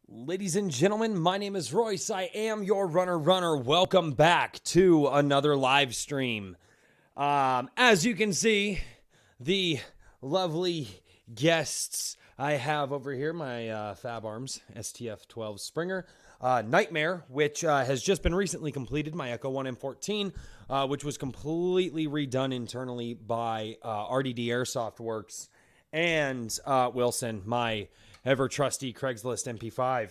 Ladies and gentlemen, my name is Royce. I am your runner. Welcome back to another live stream. As you can see, the lovely guests I have over here, my Fab Arms STF 12 Springer, Nightmare, which has just been recently completed, my Echo 1M14, which was completely redone internally by RDD Airsoft Works, and Wilson, my ever trusty Craigslist MP5.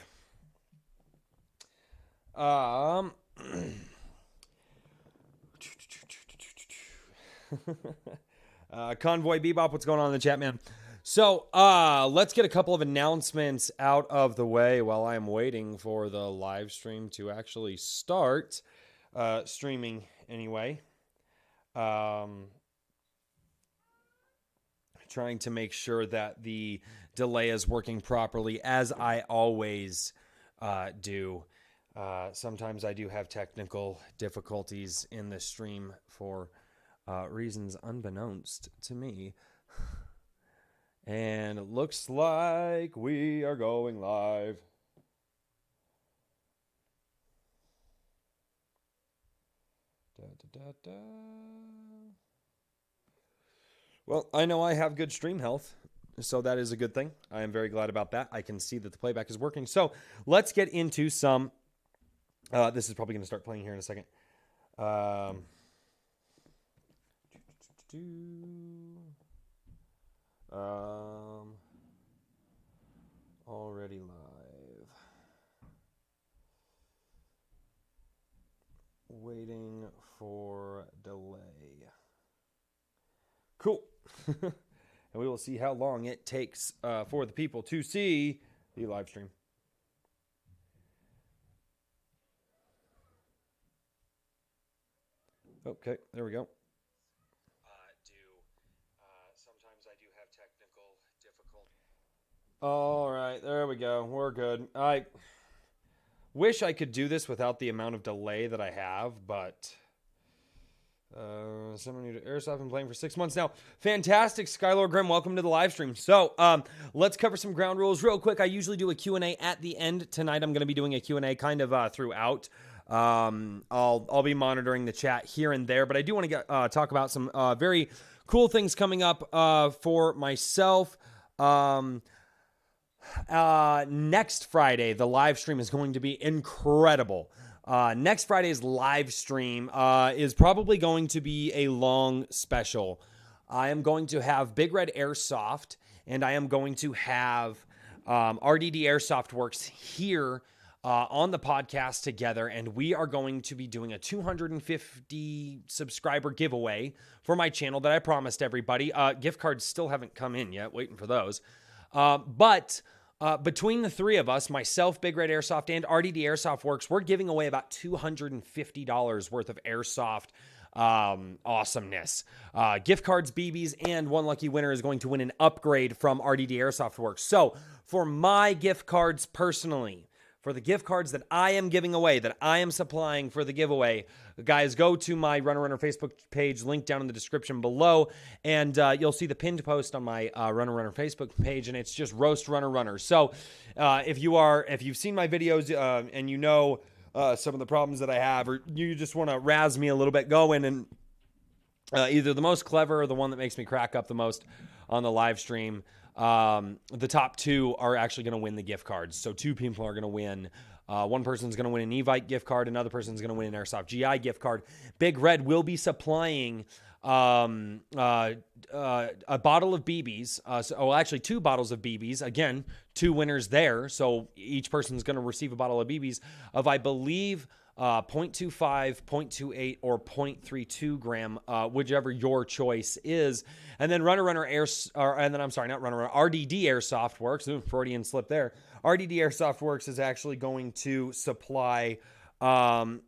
Convoy Bebop, what's going on in the chat, man? So let's get a couple of announcements out of the way while I'm waiting for the live stream to actually start streaming anyway. Trying to make sure that the delay is working properly, as I always do. Sometimes I do have technical difficulties in the stream for reasons unbeknownst to me. And it looks like we are going live. Well, I know I have good stream health, so that is a good thing. I am very glad about that. I can see that the playback is working. So let's get into some... this is probably going to start playing here in a second. Already live. Waiting for delay. Cool. And we will see how long it takes for the people to see the live stream. Okay, there we go. Sometimes I do have technical difficulties. All right, there we go. We're good. I wish I could do this without the amount of delay that I have, but someone new to Airsoft, been playing for 6 months now. Fantastic, Skylord Grim. Welcome to the live stream. So let's cover some ground rules real quick. I usually do a Q&A at the end. Tonight I'm going to be doing a Q&A kind of throughout. I'll be monitoring the chat here and there, but I do want to talk about some very cool things coming up for myself. Next Friday, the live stream is going to be incredible. Next Friday's live stream is probably going to be a long special. I am going to have Big Red Airsoft, and I am going to have RDD Airsoft Works here on the podcast together, and we are going to be doing a 250 subscriber giveaway for my channel that I promised everybody. Gift cards still haven't come in yet, waiting for those. But between the three of us, myself, Big Red Airsoft, and RDD Airsoft Works, we're giving away about $250 worth of Airsoft awesomeness. Gift cards, BBs, and one lucky winner is going to win an upgrade from RDD Airsoft Works. So for my gift cards personally, for the gift cards that I am giving away, that I am supplying for the giveaway, guys, go to my Runner Facebook page, link down in the description below, and you'll see the pinned post on my Runner Facebook page, and it's just Roast Runner. So if you've seen my videos and you know some of the problems that I have, or you just want to razz me a little bit, go in and either the most clever or the one that makes me crack up the most on the live stream. The top two are actually going to win the gift cards. So two people are going to win. One person's going to win an Evite gift card. Another person's going to win an Airsoft GI gift card. Big Red will be supplying a bottle of BBs. Actually, 2 bottles of BBs. Again, 2 winners there. So each person's going to receive a bottle of BBs of, I believe, 0.25, 0.28, or 0.32 gram, whichever your choice is. And then RDD Airsoft Works, Freudian slip there. RDD Airsoft Works is actually going to supply a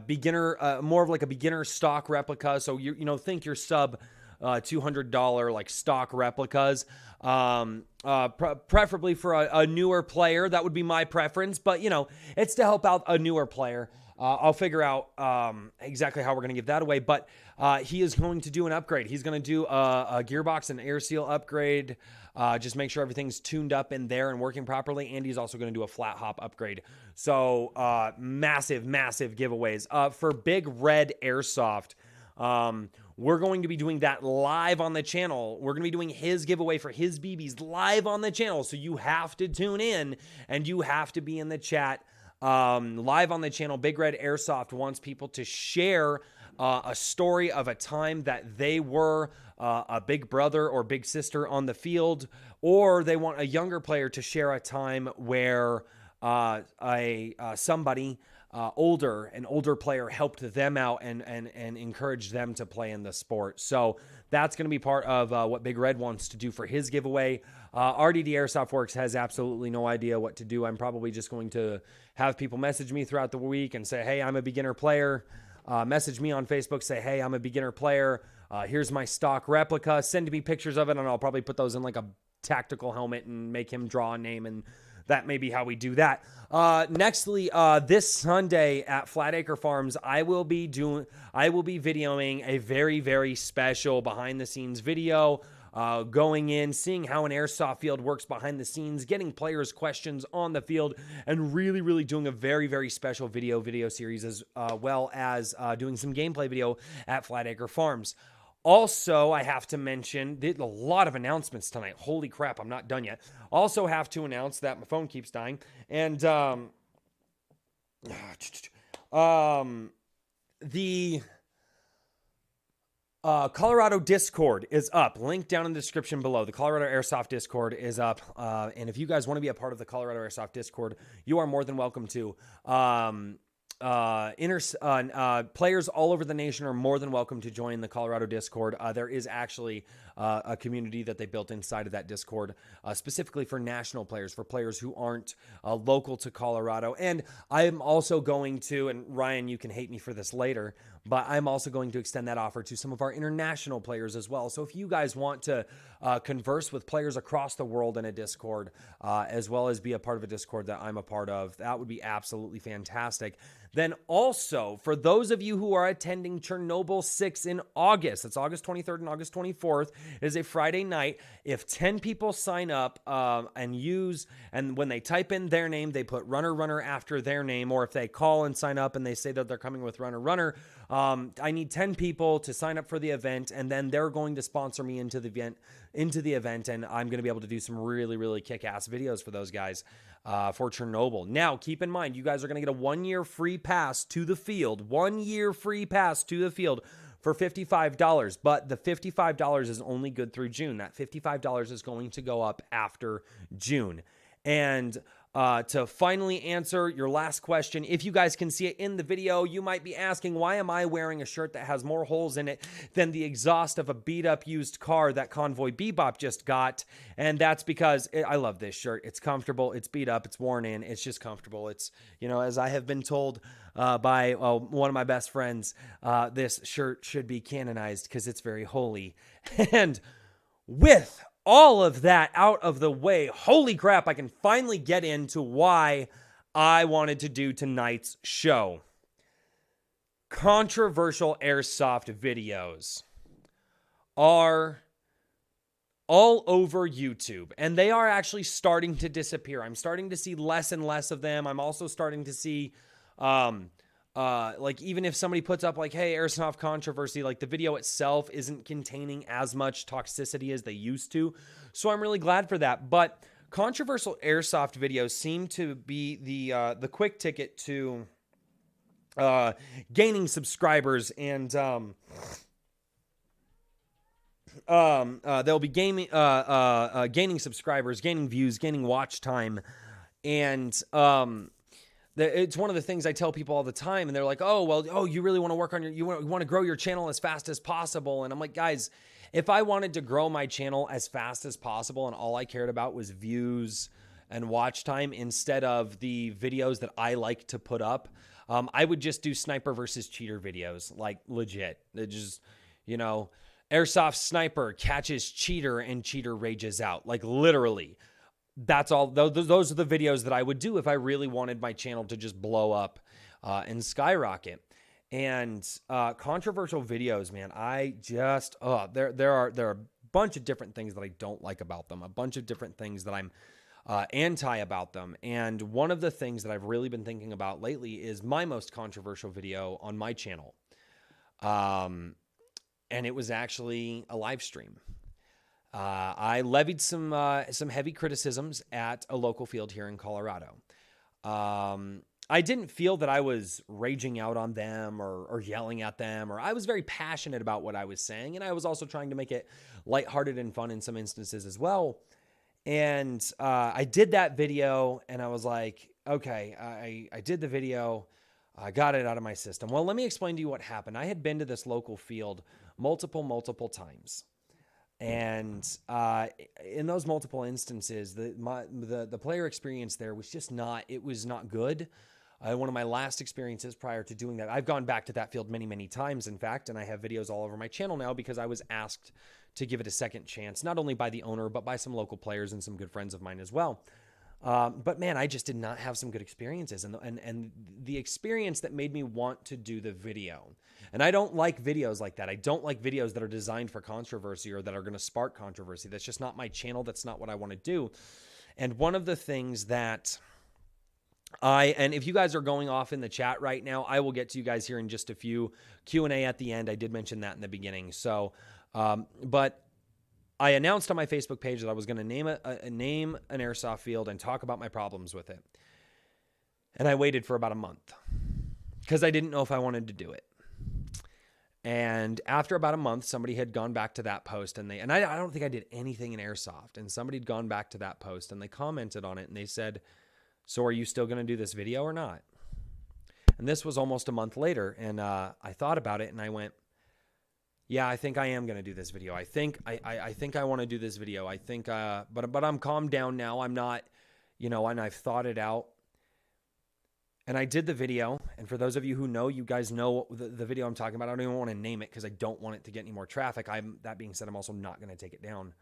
beginner, more of like a beginner stock replica. So think your sub $200 like stock replicas. preferably for a newer player. That would be my preference, but it's to help out a newer player. I'll figure out exactly how we're going to give that away, but he is going to do an upgrade. He's going to do a gearbox and air seal upgrade. Just make sure everything's tuned up in there and working properly. And he's also going to do a flat hop upgrade. So massive giveaways. For Big Red Airsoft, we're going to be doing that live on the channel. We're going to be doing his giveaway for his BBs live on the channel. So you have to tune in and you have to be in the chat live on the channel. Big Red Airsoft wants people to share a story of a time that they were a big brother or big sister on the field, or they want a younger player to share a time where somebody an older player helped them out and encouraged them to play in the sport. So that's going to be part of what Big Red wants to do for his giveaway. RDD Airsoft Works has absolutely no idea what to do. I'm probably just going to have people message me throughout the week and say, hey, I'm a beginner player. Message me on Facebook, say, hey, I'm a beginner player. Here's my stock replica. Send me pictures of it, and I'll probably put those in like a tactical helmet and make him draw a name, and that may be how we do that. Nextly, this Sunday at Flatacre Farms, I will be videoing a very, very special behind the scenes video, going in, seeing how an airsoft field works behind the scenes, getting players' questions on the field, and really doing a very, very special video series, as well as doing some gameplay video at Flatacre Farms. Also, I have to mention, a lot of announcements tonight. Holy crap, I'm not done yet. Also have to announce that my phone keeps dying. And the Colorado Discord is up. Link down in the description below. The Colorado Airsoft Discord is up. And if you guys want to be a part of the Colorado Airsoft Discord, you are more than welcome to. Players all over the nation are more than welcome to join the Colorado Discord. There is actually a community that they built inside of that Discord, specifically for national players, for players who aren't local to Colorado. And I'm also going to, and Ryan, you can hate me for this later, but I'm also going to extend that offer to some of our international players as well. So if you guys want to converse with players across the world in a Discord, as well as be a part of a Discord that I'm a part of, that would be absolutely fantastic. Then also, for those of you who are attending Chernobyl 6 in August, it's August 23rd and August 24th. It is a Friday night. If 10 people sign up and when they type in their name, they put runner after their name, or if they call and sign up and they say that they're coming with runner, I need 10 people to sign up for the event, and then they're going to sponsor me into the event, and I'm going to be able to do some really kick-ass videos for those guys for Chernobyl. Now, keep in mind, you guys are going to get a 1-year free pass to the field. 1-year free pass to the field for $55, but the $55 is only good through June. That $55 is going to go up after June. And to finally answer your last question, if you guys can see it in the video, you might be asking, why am I wearing a shirt that has more holes in it than the exhaust of a beat-up used car that Convoy Bebop just got? And that's because I love this shirt. It's comfortable. It's beat up. It's worn in. It's just comfortable. It's, as I have been told by one of my best friends, this shirt should be canonized because it's very holy. And with all of that out of the way, holy crap, I can finally get into why I wanted to do tonight's show. Controversial airsoft videos are all over YouTube, and they are actually starting to disappear. I'm starting to see less and less of them. I'm also starting to see like, even if somebody puts up like, hey, airsoft controversy, like the video itself isn't containing as much toxicity as they used to. So I'm really glad for that. But controversial airsoft videos seem to be the quick ticket to gaining subscribers, and they'll be gaining subscribers, gaining views, gaining watch time, and it's one of the things I tell people all the time, and they're like, you really want to work on you want to grow your channel as fast as possible. And I'm like, guys, if I wanted to grow my channel as fast as possible and all I cared about was views and watch time instead of the videos that I like to put up, I would just do sniper versus cheater videos, like legit. It just, Airsoft sniper catches cheater and cheater rages out. Like literally, that's all. Those are the videos that I would do if I really wanted my channel to just blow up and skyrocket. And controversial videos, man, I just there are a bunch of different things that I don't like about them, a bunch of different things that I'm anti about them. And one of the things that I've really been thinking about lately is my most controversial video on my channel. And it was actually a live stream. I levied some heavy criticisms at a local field here in Colorado. I didn't feel that I was raging out on them or yelling at them, or I was very passionate about what I was saying. And I was also trying to make it lighthearted and fun in some instances as well. And I did that video and I was like, okay, I did the video. I got it out of my system. Well, let me explain to you what happened. I had been to this local field multiple times. And in those multiple instances, the player experience there was just not good. One of my last experiences prior to doing that, I've gone back to that field many times, in fact, and I have videos all over my channel now because I was asked to give it a second chance, not only by the owner, but by some local players and some good friends of mine as well. But man, I just did not have some good experiences, and the experience that made me want to do the video. And I don't like videos like that. I don't like videos that are designed for controversy or that are going to spark controversy. That's just not my channel. That's not what I want to do. And one of the things that and if you guys are going off in the chat right now, I will get to you guys here in just a few. Q&A at the end. I did mention that in the beginning. So, but I announced on my Facebook page that I was going to name an airsoft field and talk about my problems with it. And I waited for about a month because I didn't know if I wanted to do it. And after about a month, somebody had gone back to that post and I don't think I did anything in airsoft, and somebody had gone back to that post and they commented on it and they said, "So are you still going to do this video or not?" And this was almost a month later. And I thought about it and I went, yeah, I think I am going to do this video. I think I want to do this video. I think, but I'm calmed down now. I'm not, and I've thought it out. And I did the video. And for those of you who know, you guys know the video I'm talking about. I don't even want to name it because I don't want it to get any more traffic. That being said, I'm also not going to take it down.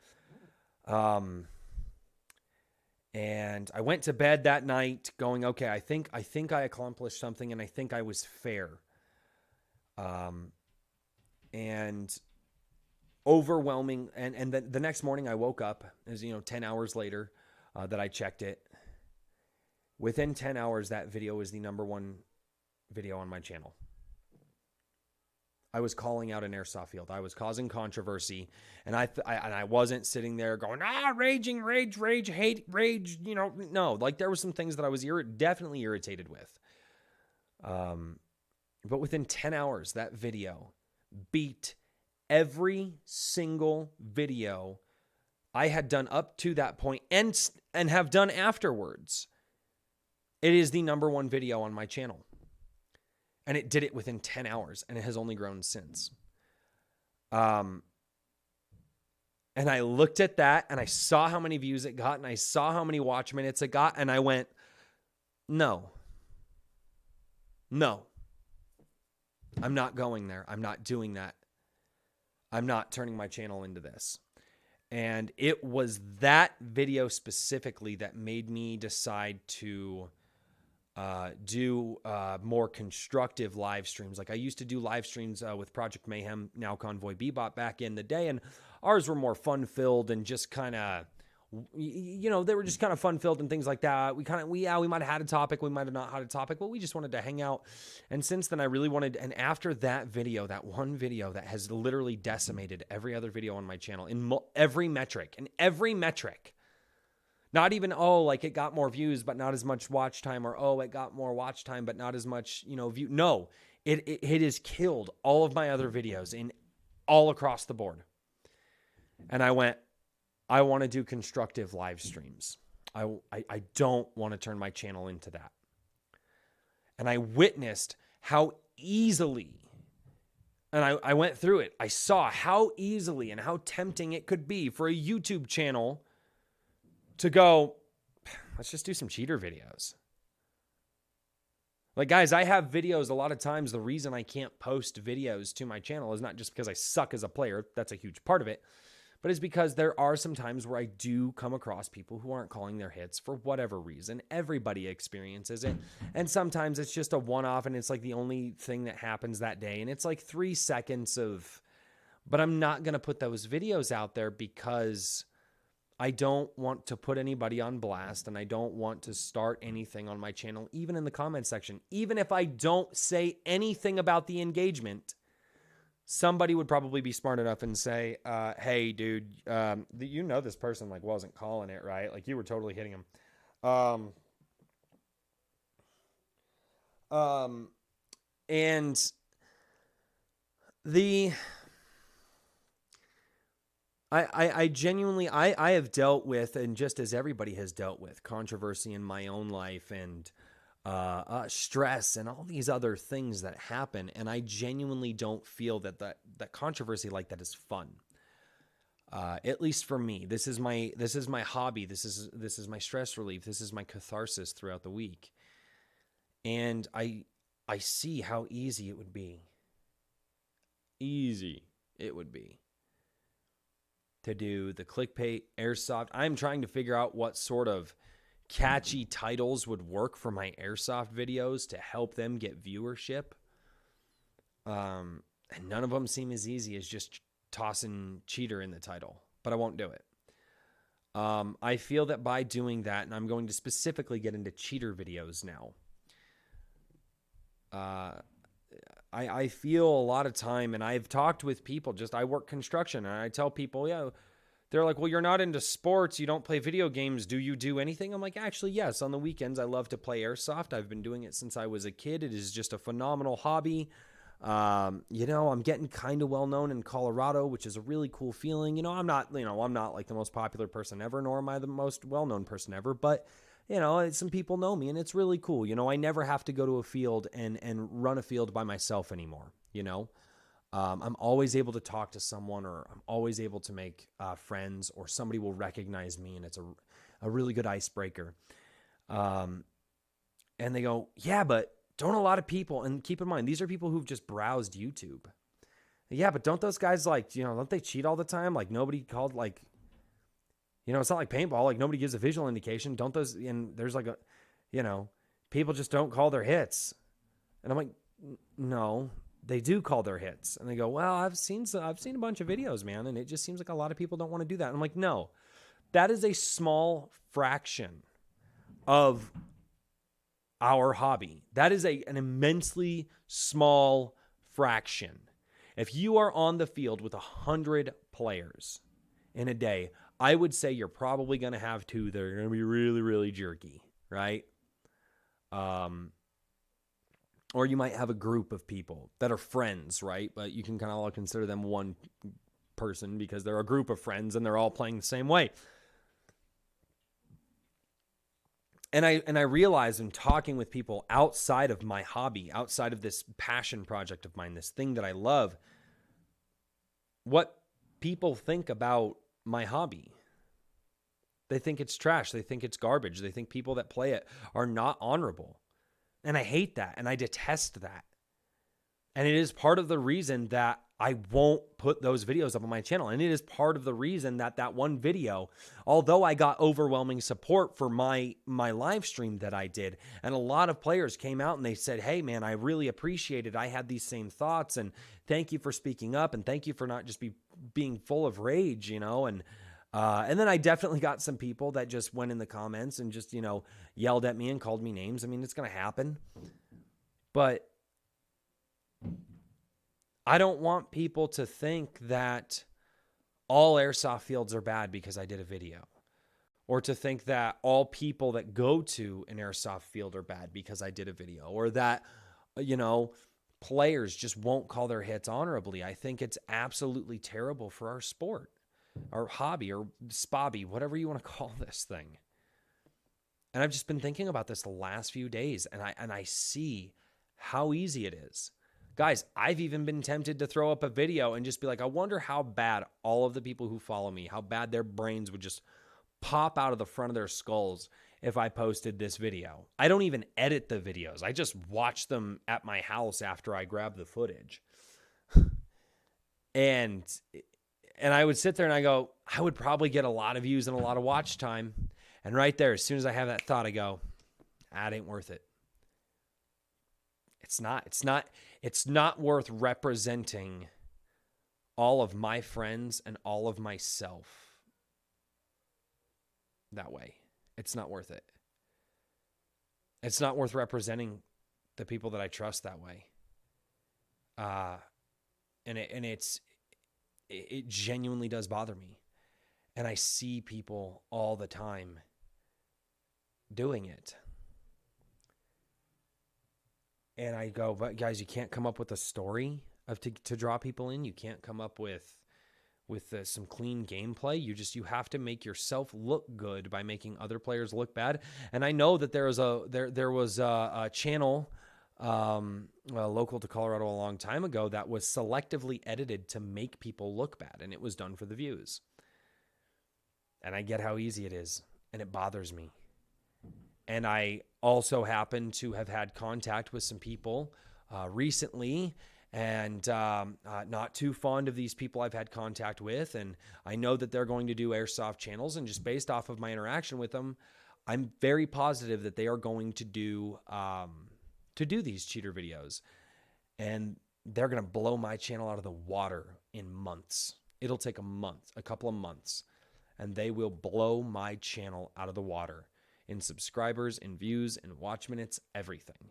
And I went to bed that night going, okay, I think I accomplished something, and I think I was fair. And overwhelming. And the next morning I woke up, as 10 hours later that I checked it. Within 10 hours, that video was the #1 video on my channel. I was calling out an airsoft field. I was causing controversy, and I wasn't sitting there going, raging, rage, hate, rage. No, like there were some things that I was definitely irritated with. But within 10 hours, that video beat every single video I had done up to that point and have done afterwards. It is the #1 video on my channel. And it did it within 10 hours, and it has only grown since. And I looked at that, and I saw how many views it got, and I saw how many watch minutes it got, and I went, no. I'm not going there. I'm not doing that. I'm not turning my channel into this. And it was that video specifically that made me decide to do more constructive live streams. Like I used to do live streams with Project Mayhem, now Convoy Bebop, back in the day, and ours were more fun-filled and just kind of, they were just kind of fun-filled and things like that. We might have had a topic, we might have not had a topic, but we just wanted to hang out. And since then, I really wanted, and after that video, that one video that has literally decimated every other video on my channel in every metric, not even, it got more views, but not as much watch time, or, it got more watch time, but not as much, view. No, it has killed all of my other videos all across the board. And I went, I want to do constructive live streams. I don't want to turn my channel into that. And I witnessed how easily, and I went through it. I saw how easily and how tempting it could be for a YouTube channel to go, let's just do some cheater videos. Like, guys, I have videos. A lot of times, the reason I can't post videos to my channel is not just because I suck as a player. That's a huge part of it. But it's because there are some times where I do come across people who aren't calling their hits for whatever reason. Everybody experiences it. And sometimes it's just a one-off and it's like the only thing that happens that day. And it's like 3 seconds of, but I'm not going to put those videos out there because I don't want to put anybody on blast and I don't want to start anything on my channel, even in the comment section. Even if I don't say anything about the engagement, somebody would probably be smart enough and say, hey, dude, you know this person like wasn't calling it, right? Like you were totally hitting him. And the... I genuinely, I have dealt with, and just as everybody has dealt with, controversy in my own life and stress and all these other things that happen. And I genuinely don't feel that controversy like that is fun. At least for me, this is my hobby. This is my stress relief. This is my catharsis throughout the week. And I see how easy it would be. To do the clickbait, Airsoft. I'm trying to figure out what sort of catchy titles would work for my Airsoft videos to help them get viewership. And none of them seem as easy as just tossing cheater in the title, but I won't do it. I feel that by doing that, and I'm going to specifically get into cheater videos now, I feel a lot of time, and I've talked with people, I work construction, and I tell people, yeah, they're like, well, you're not into sports, you don't play video games, do you do anything? I'm like, actually, yes, on the weekends, I love to play Airsoft. I've been doing it since I was a kid. It is just a phenomenal hobby. I'm getting kind of well known in Colorado, which is a really cool feeling. I'm not like the most popular person ever, nor am I the most well-known person ever, but some people know me and it's really cool. I never have to go to a field and run a field by myself anymore. I'm always able to talk to someone, or I'm always able to make friends, or somebody will recognize me, and it's a really good icebreaker. And they go, yeah, but don't a lot of people, and keep in mind, these are people who've just browsed YouTube. Yeah, but don't those guys don't they cheat all the time? Like nobody called it's not like paintball. Like nobody gives a visual indication. Don't those, and there's people just don't call their hits. And I'm like, no, they do call their hits. And they go, well, I've seen a bunch of videos, man. And it just seems like a lot of people don't want to do that. And I'm like, no, that is a small fraction of our hobby. That is an immensely small fraction. If you are on the field with 100 players in a day, I would say you're probably going to have 2 that are going to be really, really jerky, right? Or you might have a group of people that are friends, right? But you can kind of consider them one person because they're a group of friends and they're all playing the same way. And I realize in talking with people outside of my hobby, outside of this passion project of mine, this thing that I love, what people think about my hobby. They think it's trash. They think it's garbage. They think people that play it are not honorable. And I hate that. And I detest that. And it is part of the reason that I won't put those videos up on my channel. And it is part of the reason that one video, although I got overwhelming support for my live stream that I did, and a lot of players came out and they said, hey man, I really appreciate it. I had these same thoughts, and thank you for speaking up, and thank you for not just being full of rage, and then I definitely got some people that just went in the comments and just, yelled at me and called me names. I mean, it's going to happen, but I don't want people to think that all airsoft fields are bad because I did a video, or to think that all people that go to an airsoft field are bad because I did a video, or that, players just won't call their hits honorably. I think it's absolutely terrible for our sport, our hobby, or spobby, whatever you want to call this thing. And I've just been thinking about this the last few days, and I see how easy it is. Guys, I've even been tempted to throw up a video and just be like, I wonder how bad all of the people who follow me, how bad their brains would just pop out of the front of their skulls if I posted this video. I don't even edit the videos. I just watch them at my house after I grab the footage. And I would sit there and I go, I would probably get a lot of views and a lot of watch time. And right there, as soon as I have that thought, I go, that ain't worth it. It's not worth representing all of my friends and all of myself that way. It's not worth it. It's not worth representing the people that I trust that way. And it genuinely does bother me. And I see people all the time doing it. And I go, but guys, you can't come up with a story to draw people in. You can't come up with some clean gameplay. You have to make yourself look good by making other players look bad. And I know that there was a channel local to Colorado a long time ago that was selectively edited to make people look bad, and it was done for the views. And I get how easy it is, and it bothers me. And I also happen to have had contact with some people recently, and not too fond of these people I've had contact with. And I know that they're going to do Airsoft channels, and just based off of my interaction with them, I'm very positive that they are going to do these cheater videos. And they're going to blow my channel out of the water in months. It'll take a couple of months, and they will blow my channel out of the water in subscribers, in views, in watch minutes, everything.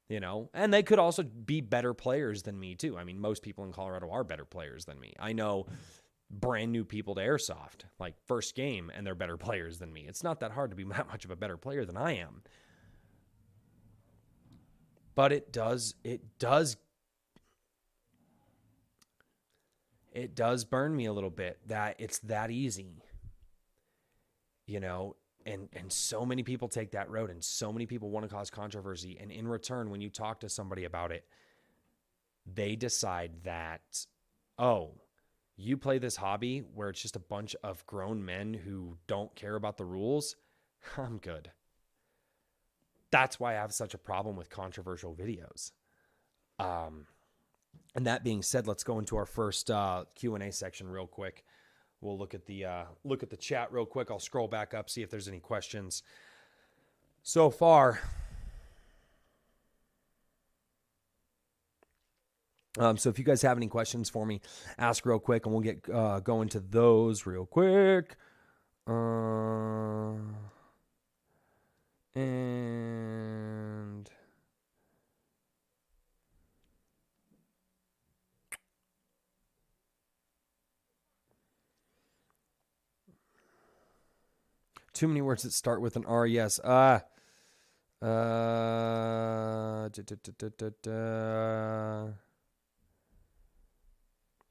You know, and they could also be better players than me too. I mean, most people in Colorado are better players than me. I know brand new people to Airsoft, like first game, and they're better players than me. It's not that hard to be that much of a better player than I am. But it does burn me a little bit that it's that easy, you know. And so many people take that road, and so many people want to cause controversy. And in return, when you talk to somebody about it, they decide that, oh, you play this hobby where it's just a bunch of grown men who don't care about the rules. I'm good. That's why I have such a problem with controversial videos. And that being said, let's go into our first Q&A section real quick. We'll look at the chat real quick. I'll scroll back up, see if there's any questions so far. So if you guys have any questions for me, ask real quick, and we'll get going to those real quick. And too many words that start with an R. Yes.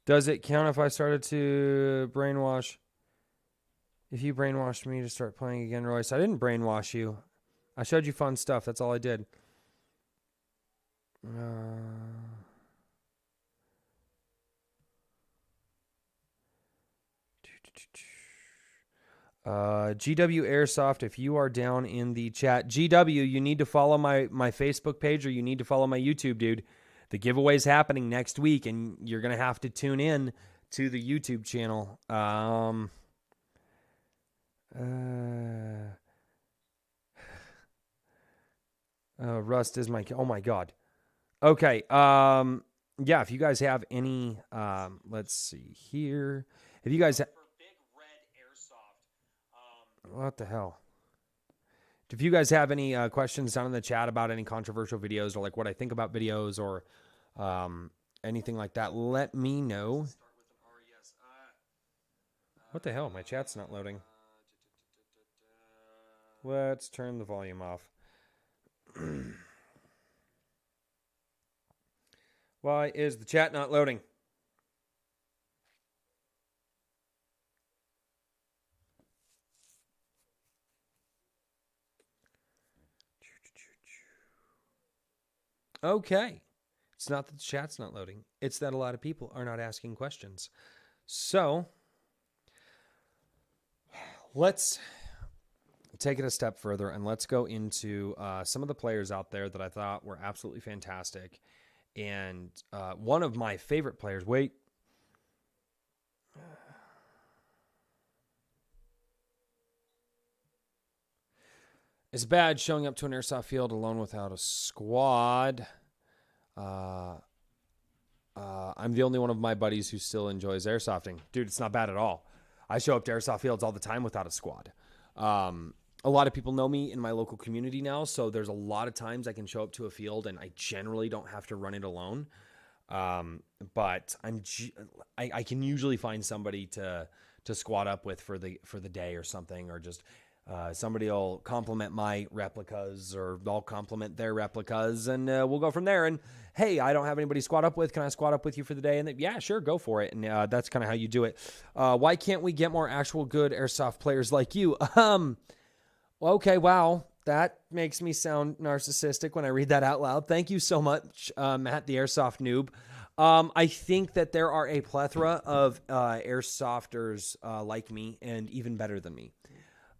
Does it count if I started to brainwash? If you brainwashed me to start playing again, Royce, I didn't brainwash you. I showed you fun stuff. That's all I did. GW Airsoft, if you are down in the chat, GW, you need to follow my Facebook page, or you need to follow my YouTube, dude. The giveaway is happening next week, and you're going to have to tune in to the YouTube channel. Rust is my... Oh, my God. Okay. Yeah, if you guys have any... let's see here. If you guys... What the hell? If you guys have any questions down in the chat about any controversial videos, or like what I think about videos, or anything like that, let me know. What the hell? My chat's not loading. Let's turn the volume off. Why is the chat not loading? Okay. It's not that the chat's not loading. It's that a lot of people are not asking questions. So, Let's take it a step further and let's go into some of the players out there that I thought were absolutely fantastic. And one of my favorite players, wait. It's bad showing up to an airsoft field alone without a squad. I'm the only one of my buddies who still enjoys airsofting. Dude, it's not bad at all. I show up to airsoft fields all the time without a squad. A lot of people know me in my local community now, so there's a lot of times I can show up to a field and I generally don't have to run it alone. But I can usually find somebody to squat up with for the day or something, or just somebody will compliment my replicas or I'll compliment their replicas, and we'll go from there. And hey, I don't have anybody to squat up with. Can I squat up with you for the day? And yeah, sure, go for it. And that's kind of how you do it. Why can't we get more actual good airsoft players like you? Okay, wow. That makes me sound narcissistic when I read that out loud. Thank you so much, Matt, the airsoft noob. I think that there are a plethora of airsofters like me and even better than me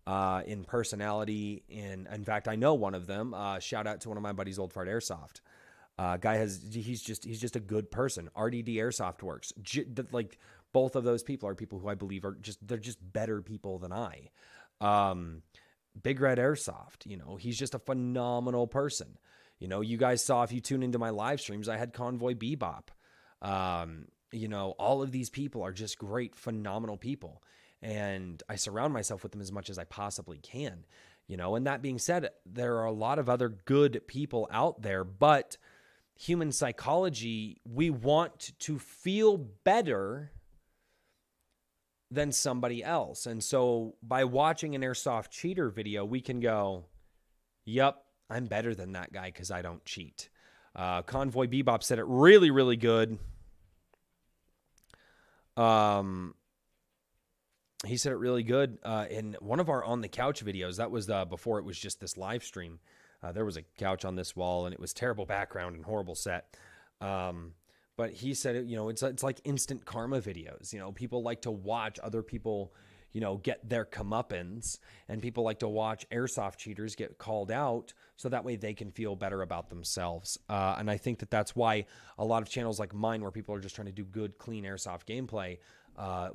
in personality. In fact, I know one of them. Shout out to one of my buddies, Old Fart Airsoft. He's just a good person. RDD Airsoft Works. Like both of those people are people who I believe they're just better people than I. Big Red Airsoft, he's just a phenomenal person. You guys saw, if you tune into my live streams, I had Convoy Bebop. All of these people are just great, phenomenal people. And I surround myself with them as much as I possibly can. And that being said, there are a lot of other good people out there, but human psychology, we want to feel better than somebody else. And so by watching an airsoft cheater video, we can go, yep, I'm better than that guy because I don't cheat. Convoy Bebop said it really, really good. He said it really good in one of our On the Couch videos. That was before it was just this live stream. There was a couch on this wall, and it was terrible background and horrible set. But he said, it's like instant karma videos. People like to watch other people, get their comeuppance, and people like to watch airsoft cheaters get called out so that way they can feel better about themselves. And I think that that's why a lot of channels like mine, where people are just trying to do good, clean airsoft gameplay,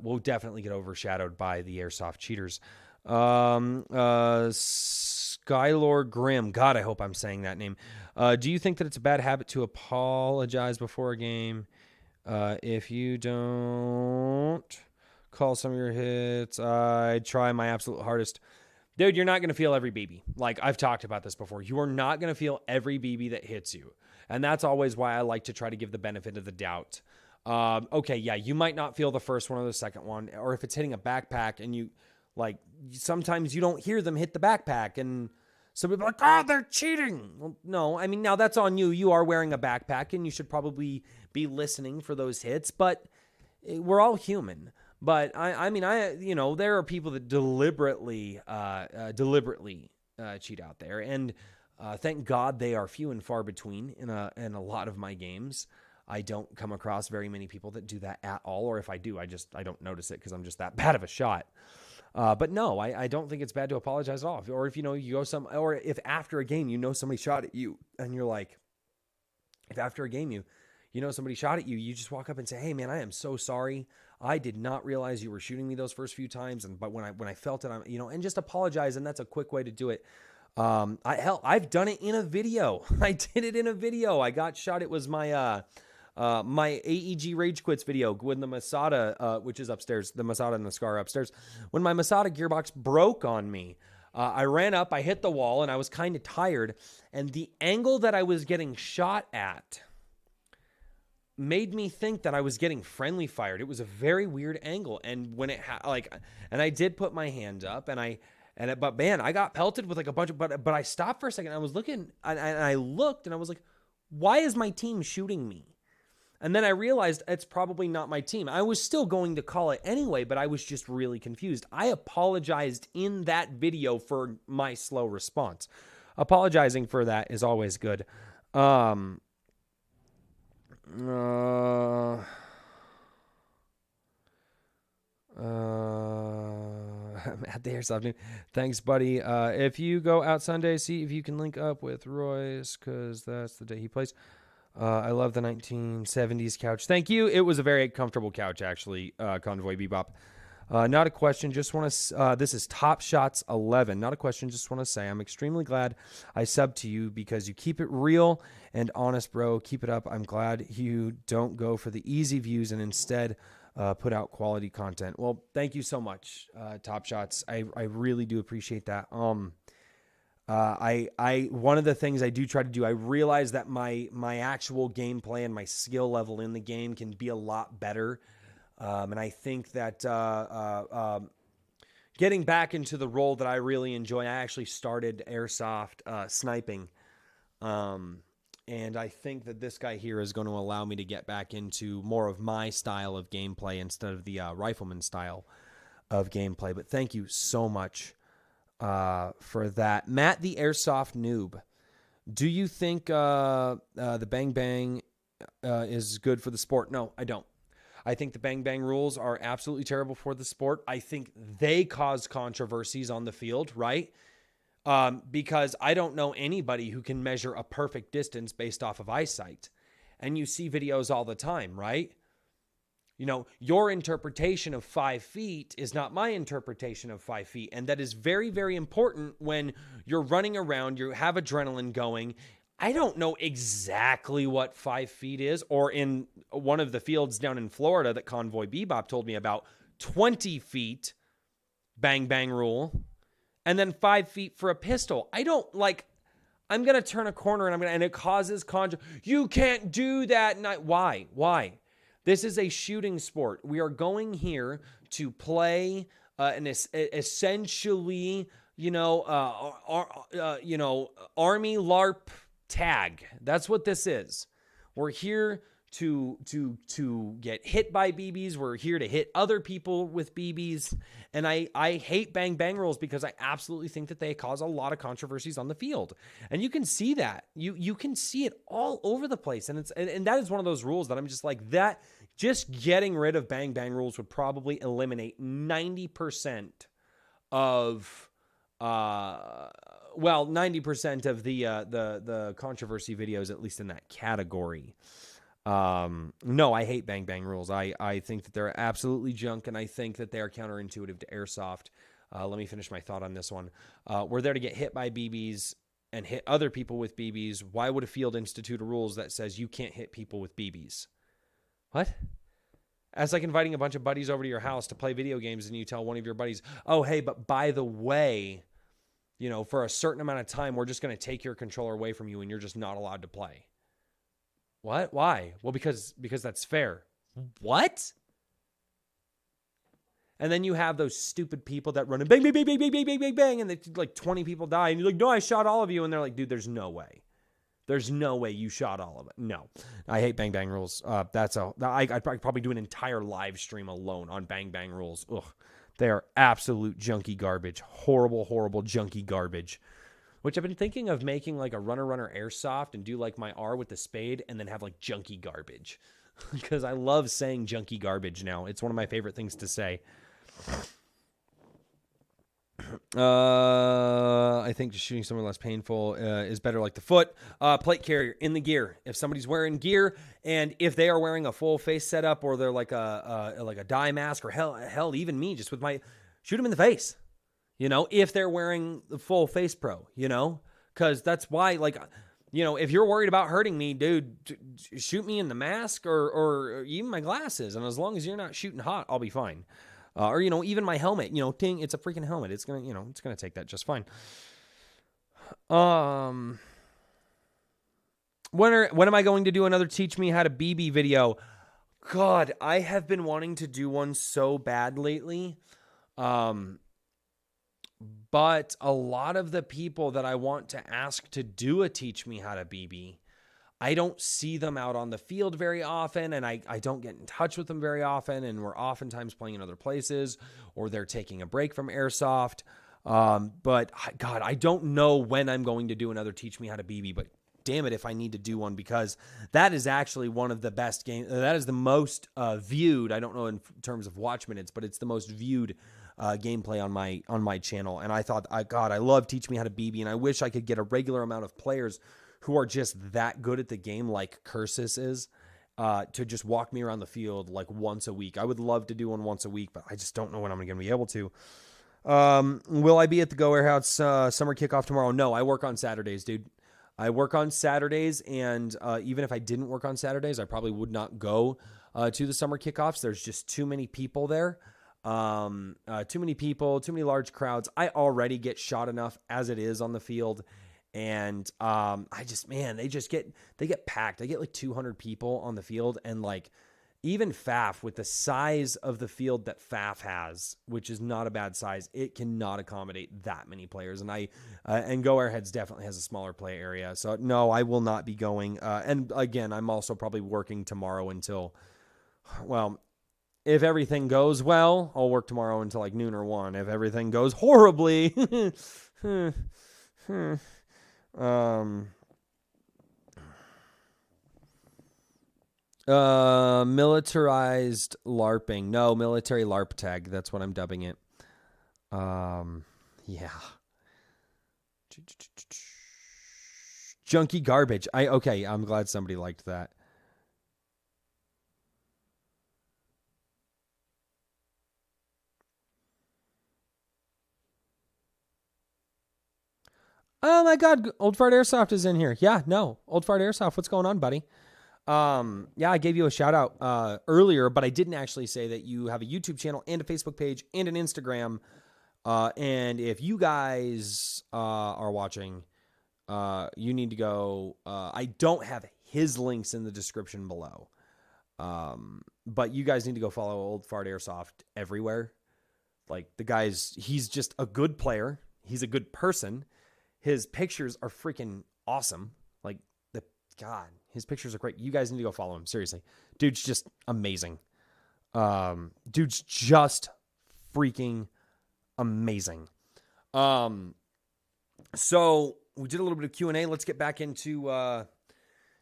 will definitely get overshadowed by the airsoft cheaters. Skylord Grimm. God, I hope I'm saying that name. Do you think that it's a bad habit to apologize before a game? If you don't call some of your hits, I try my absolute hardest. Dude, you're not going to feel every BB. Like, I've talked about this before. You are not going to feel every BB that hits you. And that's always why I like to try to give the benefit of the doubt. Okay, yeah, you might not feel the first one or the second one. Or if it's hitting a backpack and sometimes you don't hear them hit the backpack, and some people are like, oh, they're cheating. Well, no, I mean, now that's on you. You are wearing a backpack, and you should probably be listening for those hits, but we're all human. But there are people that deliberately cheat out there, and thank God they are few and far between in a lot of my games. I don't come across very many people that do that at all, or if I do, I don't notice it because I'm just that bad of a shot. But no, I don't think it's bad to apologize at all. Or if you go or if after a game somebody shot at you, and you're like, if after a game somebody shot at you, you just walk up and say, "Hey man, I am so sorry. I did not realize you were shooting me those first few times, but when I felt it, and just apologize." And that's a quick way to do it. I've done it in a video. I did it in a video. I got shot. It was my my AEG Rage Quits video when the Masada, which is upstairs, the Masada and the Scar upstairs, when my Masada gearbox broke on me. I ran up, I hit the wall, and I was kind of tired. And the angle that I was getting shot at made me think that I was getting friendly fired. It was a very weird angle. And when and I did put my hand up, but man, I got pelted with like a bunch of, but I stopped for a second. I was looking, and I looked, and I was like, why is my team shooting me? And then I realized it's probably not my team. I was still going to call it anyway, but I was just really confused. I apologized in that video for my slow response. Apologizing for that is always good. at the Airsoft Noob. Thanks, buddy. If you go out Sunday, see if you can link up with Royce, because that's the day he plays. I love the 1970s couch. Thank you. It was a very comfortable couch, actually, Convoy Bebop. Not a question. Just want to. This is Top Shots 11. Not a question. Just want to say I'm extremely glad I subbed to you because you keep it real and honest, bro. Keep it up. I'm glad you don't go for the easy views and instead put out quality content. Well, thank you so much, Top Shots. I really do appreciate that. I one of the things I do try to do, I realize that my actual gameplay and my skill level in the game can be a lot better. And I think that getting back into the role that I really enjoy, I actually started Airsoft sniping. And I think that this guy here is going to allow me to get back into more of my style of gameplay instead of the rifleman style of gameplay. But thank you so much for that. Matt, the Airsoft Noob. Do you think the Bang Bang is good for the sport? No, I don't. I think the Bang Bang rules are absolutely terrible for the sport. I think they cause controversies on the field, right? Because I don't know anybody who can measure a perfect distance based off of eyesight. And you see videos all the time, right? You know, your interpretation of 5 feet is not my interpretation of 5 feet. And that is very, very important when you're running around, you have adrenaline going. I don't know exactly what 5 feet is, or in one of the fields down in Florida that Convoy Bebop told me about, 20 feet Bang Bang rule, and then 5 feet for a pistol. I don't I'm going to turn a corner and it causes you can't do that. Why? This is a shooting sport. We are going here to play an essentially, Army LARP tag. That's what this is. We're here to get hit by BBs. We're here to hit other people with BBs. And I hate Bang Bang rules because I absolutely think that they cause a lot of controversies on the field. And you can see that. You can see it all over the place. And that is one of those rules that I'm just like, that just getting rid of Bang Bang rules would probably eliminate 90% of 90% of the controversy videos, at least in that category. No, I hate Bang Bang rules. I think that they're absolutely junk, and I think that they are counterintuitive to Airsoft. Let me finish my thought on this one. We're there to get hit by BBs and hit other people with BBs. Why would a field institute rules that says you can't hit people with BBs? What? That's like inviting a bunch of buddies over to your house to play video games, and you tell one of your buddies, oh, hey, but by the way, for a certain amount of time, we're just going to take your controller away from you, and you're just not allowed to play. What? Why? Well, because that's fair. What? And then you have those stupid people that run and bang, bang, bang, bang, bang, bang, bang, bang, bang, and like 20 people die, and you're like, no, I shot all of you, and they're like, dude, there's no way. There's no way you shot all of it. No, I hate Bang Bang rules. I'd probably do an entire live stream alone on Bang Bang rules. Ugh, they are absolute junky garbage. Horrible, horrible junky garbage. Which I've been thinking of making like a runner airsoft and do like my R with the spade and then have like junky garbage. Because I love saying junky garbage now. It's one of my favorite things to say. I think just shooting somewhere less painful is better, like the foot. Plate carrier in the gear. If somebody's wearing gear, and if they are wearing a full face setup, or they're like a dye mask, or hell, even me, just with my shoot them in the face. If they're wearing the full face pro, because that's why, if you're worried about hurting me, dude, shoot me in the mask or even my glasses, and as long as you're not shooting hot, I'll be fine. Or even my helmet, ting, it's a freaking helmet. It's gonna take that just fine. When am I going to do another teach me how to BB video? God, I have been wanting to do one so bad lately. But a lot of the people that I want to ask to do a teach me how to BB, I don't see them out on the field very often, and I don't get in touch with them very often, and we're oftentimes playing in other places, or they're taking a break from Airsoft. But God, I don't know when I'm going to do another Teach Me How to BB, but damn it if I need to do one, because that is actually one of the best games. That is the most viewed, I don't know in terms of watch minutes, but it's the most viewed gameplay on my channel. And I thought, God, I love Teach Me How to BB, and I wish I could get a regular amount of players who are just that good at the game, like Cursus is, to just walk me around the field like once a week. I would love to do one once a week, but I just don't know when I'm going to be able to. Will I be at the Go Warehouse summer kickoff tomorrow? No, I work on Saturdays, dude. I work on Saturdays, and even if I didn't work on Saturdays, I probably would not go to the summer kickoffs. There's just too many people there. Too many people, too many large crowds. I already get shot enough as it is on the field. And they get packed. I get like 200 people on the field, and like even FAF, with the size of the field that FAF has, which is not a bad size, it cannot accommodate that many players. And Go Airheads definitely has a smaller play area. So no, I will not be going. And again, I'm also probably working tomorrow until, well, if everything goes well, I'll work tomorrow until like noon or 1. If everything goes horribly, militarized LARPing. No, military LARP tag. That's what I'm dubbing it. Yeah. Junky garbage. Okay, I'm glad somebody liked that. Oh my God, Old Fart Airsoft is in here. Yeah, no, Old Fart Airsoft. What's going on, buddy? Yeah, I gave you a shout out earlier, but I didn't actually say that you have a YouTube channel and a Facebook page and an Instagram. And if you guys are watching, you need to go. I don't have his links in the description below, but you guys need to go follow Old Fart Airsoft everywhere. Like he's just a good player. He's a good person. His pictures are freaking awesome. Like, God, his pictures are great. You guys need to go follow him. Seriously. Dude's just amazing. Dude's just freaking amazing. So we did a little bit of Q&A. Let's get back into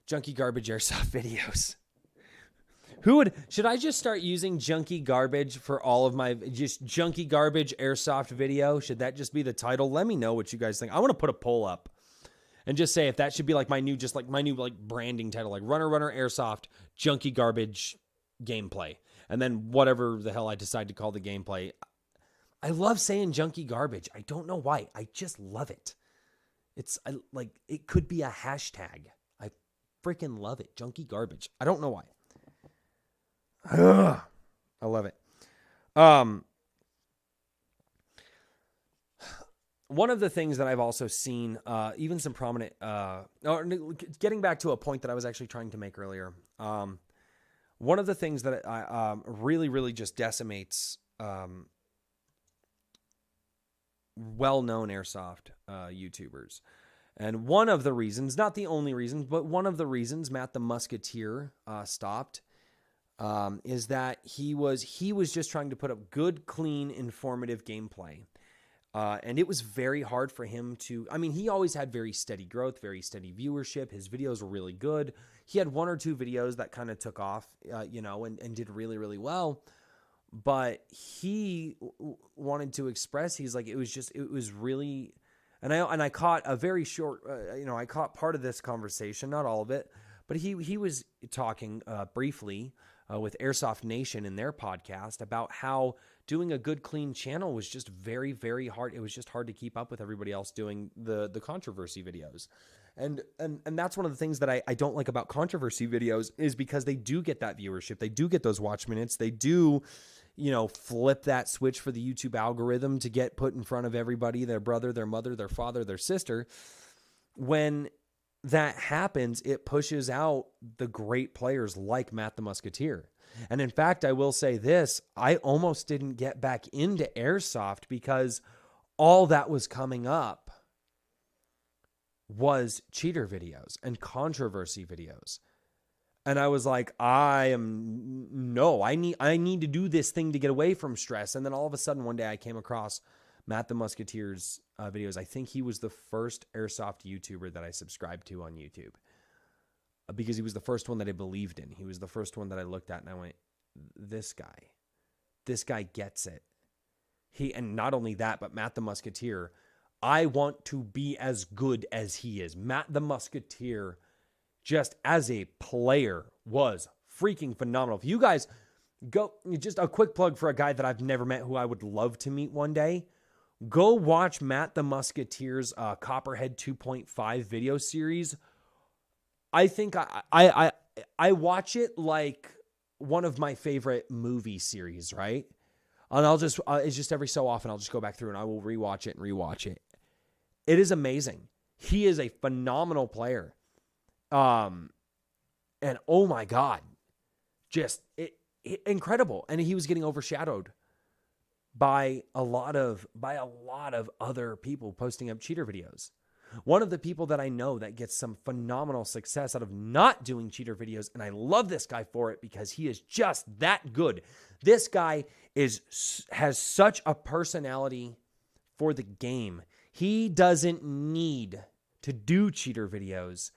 junky garbage airsoft videos. Should I just start using junky garbage for all of my, just junky garbage airsoft video? Should that just be the title? Let me know what you guys think. I want to put a poll up and just say if that should be like my new branding title, like Runner Airsoft junky garbage gameplay. And then whatever the hell I decide to call the gameplay. I love saying junky garbage. I don't know why. I just love it. It could be a hashtag. I freaking love it. Junky garbage. I don't know why. Ugh, I love it. One of the things that I've also seen, even some prominent, getting back to a point that I was actually trying to make earlier. One of the things that I really, really just decimates well-known airsoft YouTubers. And one of the reasons, not the only reason, but one of the reasons Matt the Musketeer stopped is that he was just trying to put up good, clean, informative gameplay. And it was very hard for him to, he always had very steady growth, very steady viewership. His videos were really good. He had 1 or 2 videos that kind of took off, and did really, really well. But he wanted to express, he's like, it was really, and I caught a very short, I caught part of this conversation, not all of it, but he was talking briefly with Airsoft Nation in their podcast about how doing a good, clean channel was just very, very hard. It was just hard to keep up with everybody else doing the controversy videos. And that's one of the things that I don't like about controversy videos, is because they do get that viewership. They do get those watch minutes. They do, flip that switch for the YouTube algorithm to get put in front of everybody, their brother, their mother, their father, their sister. When that happens, it pushes out the great players like Matt the Musketeer. And in fact, I will say this, I almost didn't get back into Airsoft because all that was coming up was cheater videos and controversy videos. And I was like, I need to do this thing to get away from stress. And then all of a sudden one day I came across Matt the Musketeer's videos. I think he was the first Airsoft YouTuber that I subscribed to on YouTube, because he was the first one that I believed in. He was the first one that I looked at and I went, this guy gets it. And not only that, but Matt the Musketeer, I want to be as good as he is. Matt the Musketeer, just as a player, was freaking phenomenal. If you guys go, just a quick plug for a guy that I've never met who I would love to meet one day. Go watch Matt the Musketeer's Copperhead 2.5 video series. I think I watch it like one of my favorite movie series, right? And I'll just, it's just every so often I'll just go back through and I will rewatch it and rewatch it. It is amazing. He is a phenomenal player. And oh my God, just incredible. And he was getting overshadowed by a lot of other people posting up cheater videos. One of the people that I know that gets some phenomenal success out of not doing cheater videos, and I love this guy for it because he is just that good. This guy has such a personality for the game. He doesn't need to do cheater videos.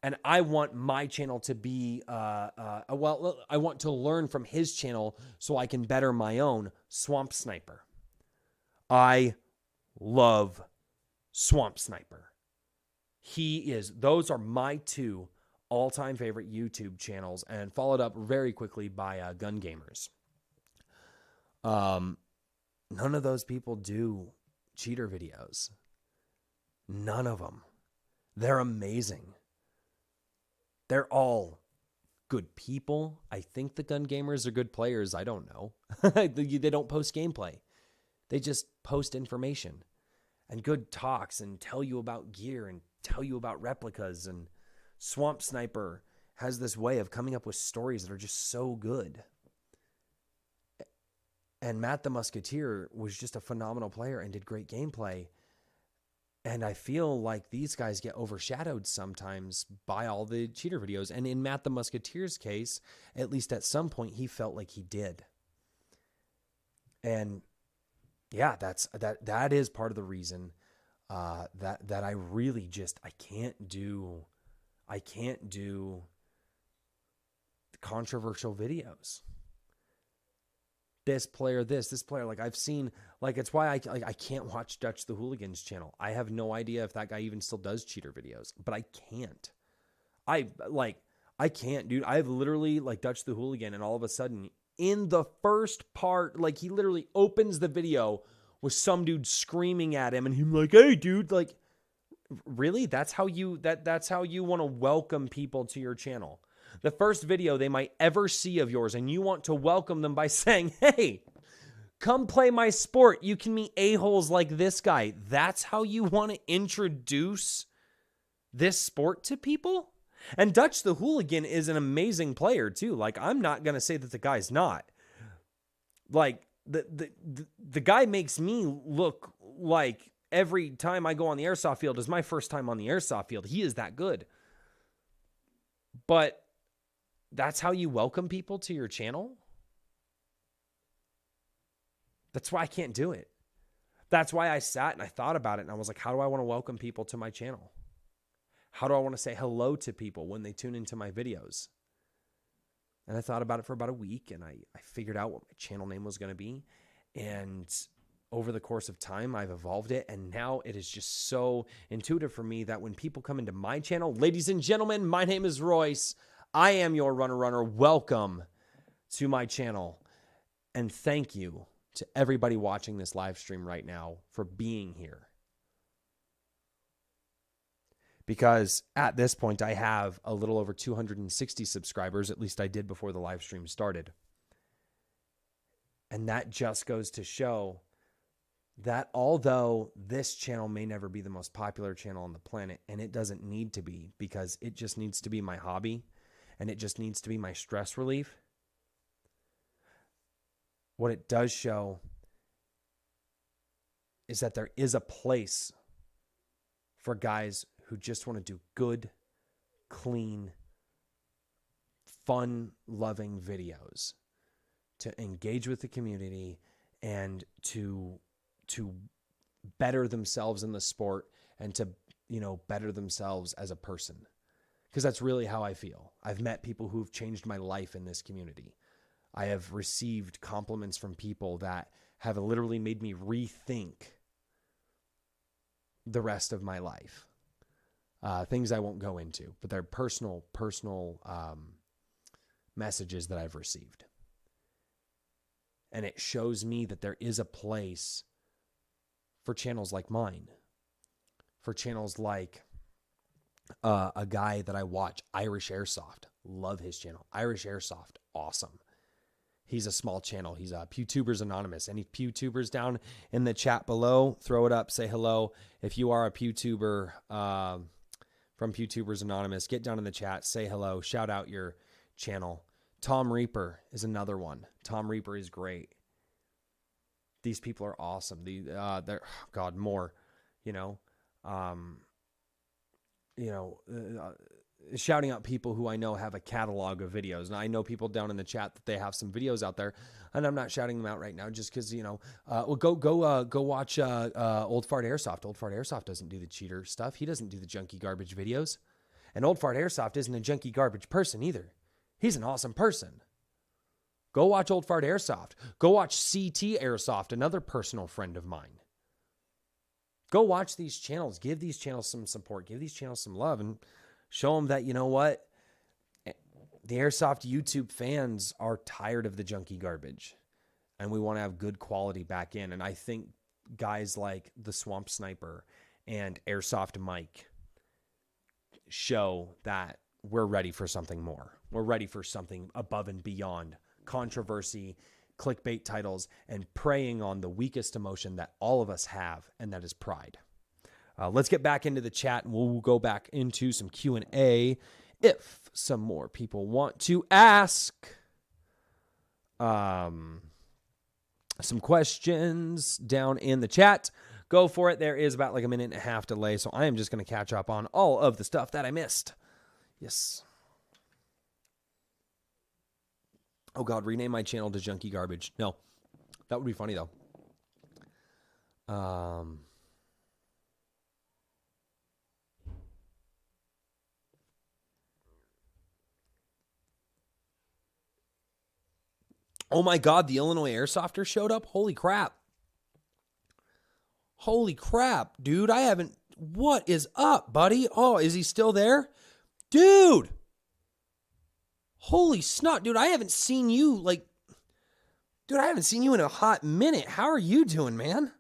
And I want my channel to be, I want to learn from his channel so I can better my own. Swamp Sniper. I love Swamp Sniper. Those are my two all-time favorite YouTube channels, and followed up very quickly by Gun Gamers. None of those people do cheater videos. None of them. They're amazing. They're all good people. I think the Gun Gamers are good players. I don't know. They don't post gameplay. They just post information and good talks and tell you about gear and tell you about replicas. And Swamp Sniper has this way of coming up with stories that are just so good. And Matt the Musketeer was just a phenomenal player and did great gameplay. And I feel like these guys get overshadowed sometimes by all the cheater videos. And in Matt the Musketeer's case, at least at some point, he felt like he did. And yeah, that is part of the reason that I really just I can't do controversial videos. This player, like I've seen, like it's why I can't watch Dutch the Hooligan's channel. I have no idea if that guy even still does cheater videos, but I can't. I can't, dude. I've literally like Dutch the Hooligan, and all of a sudden in the first part, like he literally opens the video with some dude screaming at him, and he's like, "Hey, dude, like, really? That's how you want to welcome people to your channel." The first video they might ever see of yours, and you want to welcome them by saying, "Hey, come play my sport. You can meet a-holes like this guy." That's how you want to introduce this sport to people? And Dutch the Hooligan is an amazing player too. Like, I'm not going to say that the guy's not. Like, the guy makes me look like every time I go on the airsoft field is my first time on the airsoft field. He is that good. But that's how you welcome people to your channel? That's why I can't do it. That's why I sat and I thought about it, and I was like, how do I want to welcome people to my channel? How do I want to say hello to people when they tune into my videos? And I thought about it for about a week, and I figured out what my channel name was going to be. And over the course of time, I've evolved it, and now it is just so intuitive for me that when people come into my channel, ladies and gentlemen, my name is Royce. I am your runner. Welcome to my channel. And thank you to everybody watching this live stream right now for being here. Because at this point, I have a little over 260 subscribers. At least I did before the live stream started. And that just goes to show that although this channel may never be the most popular channel on the planet, and it doesn't need to be, because it just needs to be my hobby, and it just needs to be my stress relief, what it does show is that there is a place for guys who just want to do good, clean, fun-loving videos to engage with the community and to better themselves in the sport and to, better themselves as a person. Because that's really how I feel. I've met people who've changed my life in this community. I have received compliments from people that have literally made me rethink the rest of my life. Things I won't go into, but they're personal messages that I've received. And it shows me that there is a place for channels like mine, for channels like a guy that I watch, Irish Airsoft. Love his channel. Irish Airsoft, awesome. He's a small channel. He's PewTubers Anonymous. Any PewTubers down in the chat below, throw it up, say hello. If you are a PewTuber from PewTubers Anonymous, get down in the chat, say hello, shout out your channel. Tom Reaper is another one. Tom Reaper is great. These people are awesome. They're God, more, shouting out people who I know have a catalog of videos. And I know people down in the chat that they have some videos out there, and I'm not shouting them out right now just because, well, go watch Old Fart Airsoft. Old Fart Airsoft doesn't do the cheater stuff. He doesn't do the junky garbage videos. And Old Fart Airsoft isn't a junky garbage person either. He's an awesome person. Go watch Old Fart Airsoft. Go watch CT Airsoft, another personal friend of mine. Go watch these channels. Give these channels some support. Give these channels some love and show them that, you know what? The Airsoft YouTube fans are tired of the junky garbage, and we want to have good quality back in. And I think guys like the Swamp Sniper and Airsoft Mike show that we're ready for something more. We're ready for something above and beyond controversy, clickbait titles, and preying on the weakest emotion that all of us have, and that is pride. Let's get back into the chat, and we'll go back into some Q&A if some more people want to ask some questions down in the chat. Go for it. There is about like a minute and a half delay, so I am just going to catch up on all of the stuff that I missed. Yes. Oh, God, rename my channel to Junkie Garbage. No, that would be funny, though. Oh, my God, the Illinois Airsofter showed up? Holy crap. Holy crap, dude. I haven't... What is up, buddy? Oh, is he still there? Dude! Holy snot, dude. I haven't seen you, Dude, I haven't seen you in a hot minute. How are you doing, man?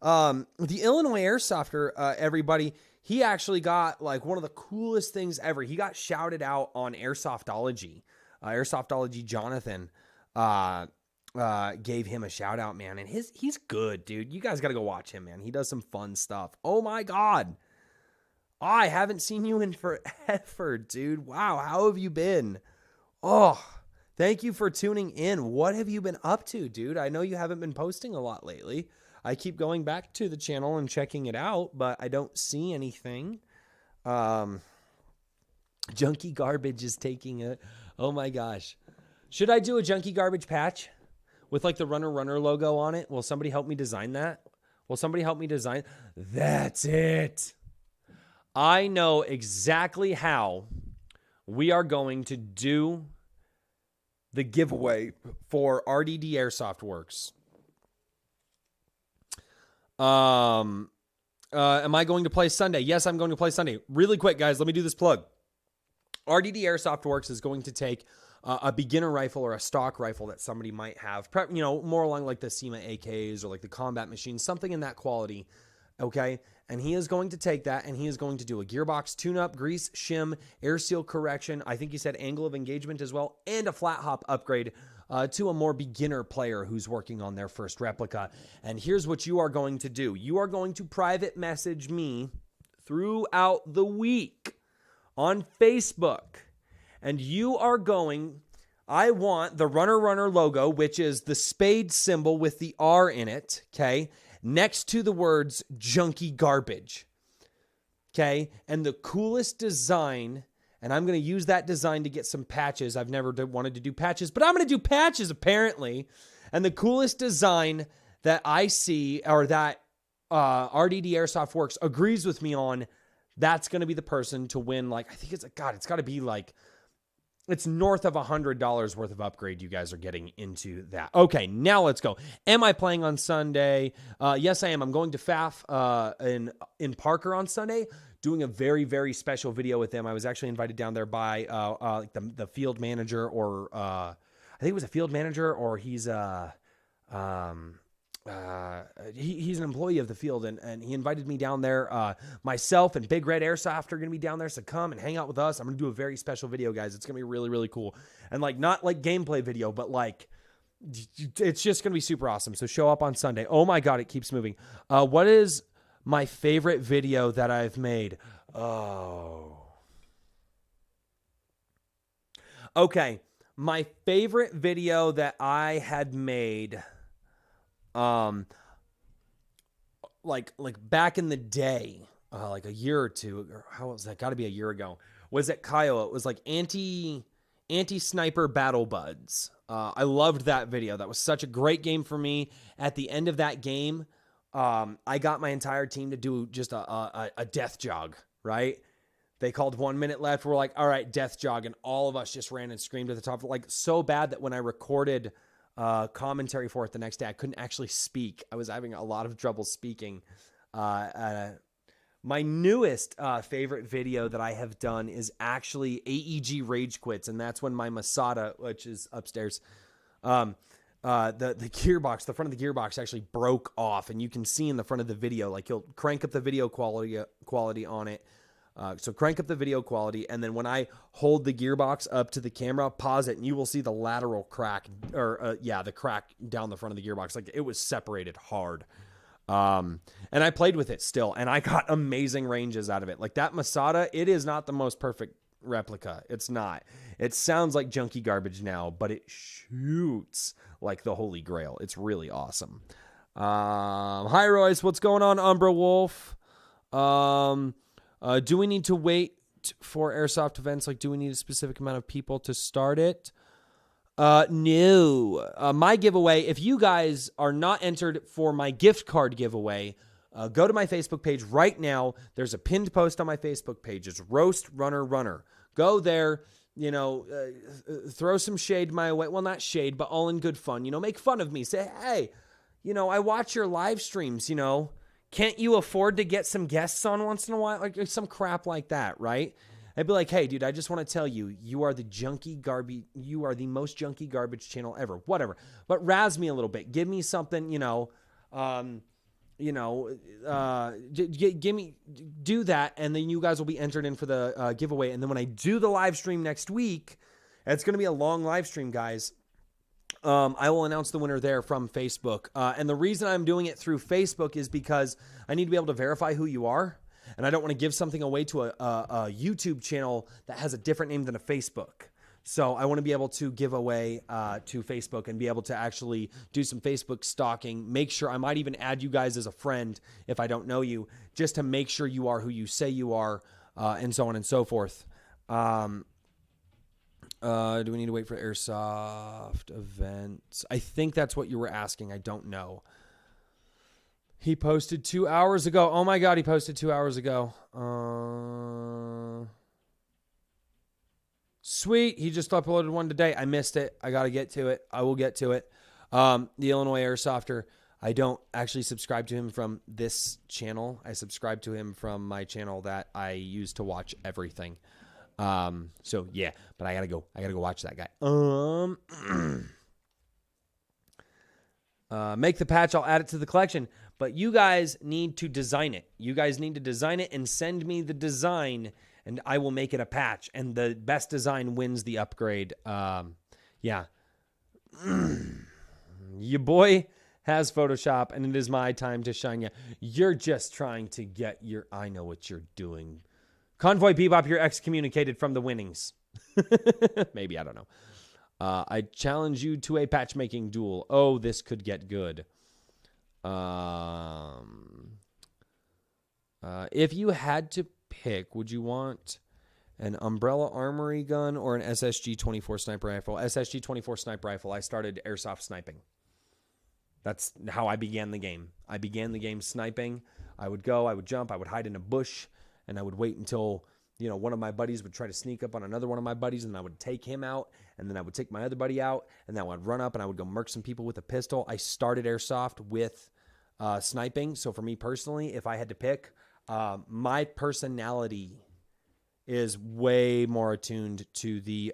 The Illinois Airsofter, everybody, he actually got, one of the coolest things ever. He got shouted out on Airsoftology. Airsoftology Jonathan gave him a shout out, man. And he's good, dude. You guys got to go watch him, man. He does some fun stuff. Oh, my God. I haven't seen you in forever, dude. Wow, how have you been? Oh, thank you for tuning in. What have you been up to, dude? I know you haven't been posting a lot lately. I keep going back to the channel and checking it out, but I don't see anything. Junkie Garbage is taking it. Oh my gosh. Should I do a Junkie Garbage patch with the runner logo on it? Will somebody help me design that? Will somebody help me design? That's it. I know exactly how we are going to do the giveaway for RDD Airsoft Works. Am I going to play Sunday? Yes, I'm going to play Sunday. Really quick, guys, let me do this plug. RDD Airsoft Works is going to take a beginner rifle or a stock rifle that somebody might have, more along the SEMA AKs or the combat machines, something in that quality. Okay. And he is going to take that and he is going to do a gearbox tune-up, grease, shim, air seal correction. I think he said angle of engagement as well, and a flat hop upgrade to a more beginner player who's working on their first replica. And here's what you are going to do. You are going to private message me throughout the week on Facebook. And you are going, I want the runner logo, which is the spade symbol with the R in it, okay? Next to the words Junkie Garbage. Okay. And the coolest design, and I'm going to use that design to get some patches. I've never wanted to do patches, but I'm going to do patches apparently. And the coolest design that I see, or that RDD Airsoft Works agrees with me on, that's going to be the person to win. I think it's got to be it's north of $100 worth of upgrade you guys are getting into that. Okay, now let's go. Am I playing on Sunday? Yes, I am. I'm going to FAF in Parker on Sunday, doing a very, very special video with them. I was actually invited down there by like the field manager, or I think it was a field manager, or he's he's an employee of the field, and he invited me down there. Myself and Big Red Airsoft are going to be down there, so come and hang out with us. I'm going to do a very special video, guys. It's going to be really, really cool. And like, not like gameplay video, but like, it's just going to be super awesome. So show up on Sunday. Oh my God, it keeps moving. What is my favorite video that I've made? Oh. Okay. My favorite video that I had made, like back in the day, like a year or two, or how was that? Got to be a year ago. Was at Kiowa. It was like anti-sniper battle buds. I loved that video. That was such a great game for me. At the end of that game, I got my entire team to do just a death jog, right? They called 1 minute left. We're like, all right, death jog. And all of us just ran and screamed at the top, like so bad that when I recorded commentary for it the next day, I couldn't actually speak. I was having a lot of trouble speaking. My newest favorite video that I have done is actually AEG Rage Quits, and that's when my Masada, which is upstairs, the gearbox, the front of the gearbox actually broke off, and you can see in the front of the video, like you'll crank up the video quality on it. So crank up the video quality, and then when I hold the gearbox up to the camera, pause it, and you will see the lateral crack, or the crack down the front of the gearbox. Like, it was separated hard. And I played with it still, and I got amazing ranges out of it. Like, that Masada, it is not the most perfect replica. It's not. It sounds like junky garbage now, but it shoots like the Holy Grail. It's really awesome. Hi, Royce. What's going on, Umbra Wolf? Do we need to wait for Airsoft events? Like, do we need a specific amount of people to start it? No. My giveaway, if you guys are not entered for my gift card giveaway, go to my Facebook page right now. There's a pinned post on my Facebook page. It's Roast Runner Runner. Go there, throw some shade my way. Well, not shade, but all in good fun. Make fun of me. Say, hey, I watch your live streams, Can't you afford to get some guests on once in a while? Like some crap like that, right? I'd be like, hey, dude, I just want to tell you, you are the most junky garbage channel ever. Whatever. But razz me a little bit. Give me something, do that, and then you guys will be entered in for the giveaway. And then when I do the live stream next week, it's going to be a long live stream, guys. I will announce the winner there from Facebook. And the reason I'm doing it through Facebook is because I need to be able to verify who you are. And I don't want to give something away to a YouTube channel that has a different name than a Facebook. So I want to be able to give away to Facebook and be able to actually do some Facebook stalking. Make sure, I might even add you guys as a friend if I don't know you, just to make sure you are who you say you are, and so on and so forth. Do we need to wait for Airsoft events? I think that's what you were asking. I don't know. He posted 2 hours ago. Oh my God, he posted 2 hours ago. Sweet. He just uploaded one today. I missed it. I got to get to it. I will get to it. The Illinois Airsofter. I don't actually subscribe to him from this channel. I subscribe to him from my channel that I use to watch everything. So yeah, but I gotta go watch that guy. Make the patch. I'll add it to the collection, but you guys need to design it. You guys need to design it and send me the design, and I will make it a patch, and the best design wins the upgrade. Yeah. Your boy has Photoshop, and it is my time to shine you. You're just trying to get I know what you're doing. Convoy Bebop, you're excommunicated from the winnings. Maybe, I don't know. I challenge you to a patchmaking duel. Oh, this could get good. If you had to pick, would you want an Umbrella Armory gun or an SSG-24 sniper rifle? SSG-24 sniper rifle. I started airsoft sniping. That's how I began the game. I began the game sniping. I would go, I would jump, I would hide in a bush, and I would wait until one of my buddies would try to sneak up on another one of my buddies, and I would take him out, and then I would take my other buddy out, and then I would run up and I would go murk some people with a pistol. I started Airsoft with sniping. So for me personally, if I had to pick, my personality is way more attuned to the